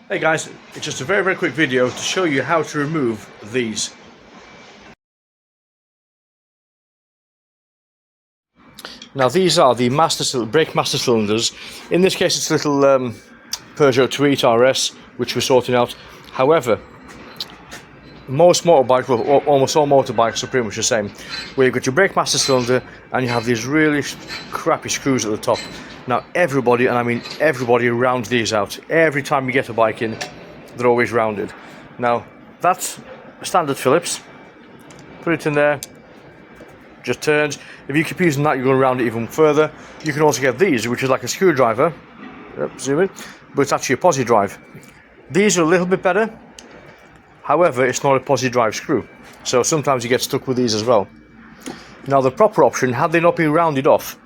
Hey guys, it's just a very quick video to show you how to remove these. Now these are the brake master cylinders. In this case it's a little Peugeot 208 RS which we're sorting out. However, most motorbikes, well almost all motorbikes are pretty much the same, where you've got your brake master cylinder and you have these really crappy screws at the top. Now everybody, and I mean everybody, rounds these out. Every time you get a bike in, they're always rounded. Now that's a standard Phillips. Put it in there, just turns. If you keep using that, you're going to round it even further. You can also get these, which is like a screwdriver. Yep, zoom in, but it's actually a posi drive. These are a little bit better. However, it's not a posi drive screw, so sometimes you get stuck with these as well. Now the proper option, had they not been rounded off,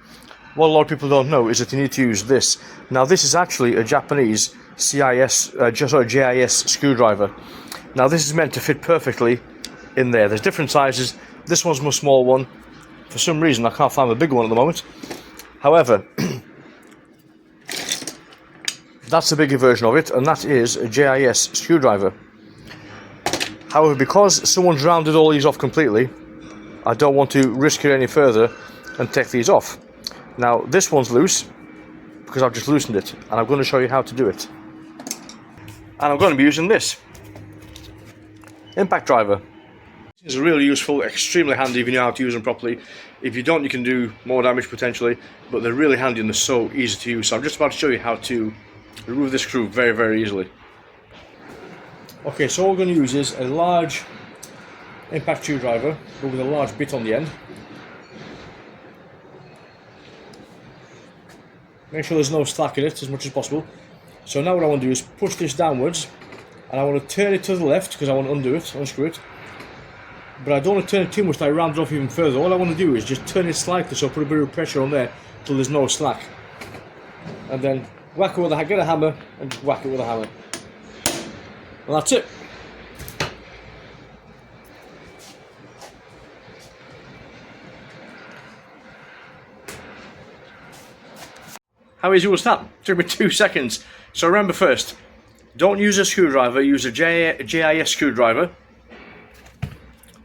what a lot of people don't know is that you need to use this. Now this is actually a Japanese JIS screwdriver. Now this is meant to fit perfectly in there. There's different sizes. This one's my small one. For some reason I can't find the big one at the moment. However, that's the bigger version of it, and that is a JIS screwdriver. However, because someone's rounded all these off completely, I don't want to risk it any further and take these off. Now this one's loose because I've just loosened it, and I'm going to show you how to do it. And I'm going to be using this impact driver. It's really useful, extremely handy if you know how to use them properly. If you don't, you can do more damage potentially, but they're really handy and they're so easy to use. So I'm just about to show you how to remove this screw very easily. Okay, so all we're going to use is a large impact screwdriver, but with a large bit on the end. Make sure there's no slack in it as much as possible. So now what I want to do is push this downwards, and I want to turn it to the left because I want to unscrew it. But I don't want to turn it too much that I round it off even further. All I want to do is just turn it slightly, so put a bit of pressure on there till there's no slack. And then whack it with get a hammer and just whack it with a hammer. And that's it. How easy was that? It took me 2 seconds. So remember first, don't use a screwdriver, use a JIS screwdriver,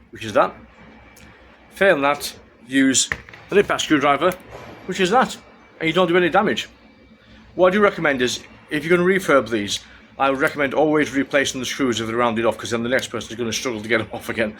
which is that. Failing that, use an impact screwdriver, which is that, and you don't do any damage. What I do recommend is, if you're going to refurb these, I would recommend always replacing the screws if they're rounded off, because then the next person is going to struggle to get them off again.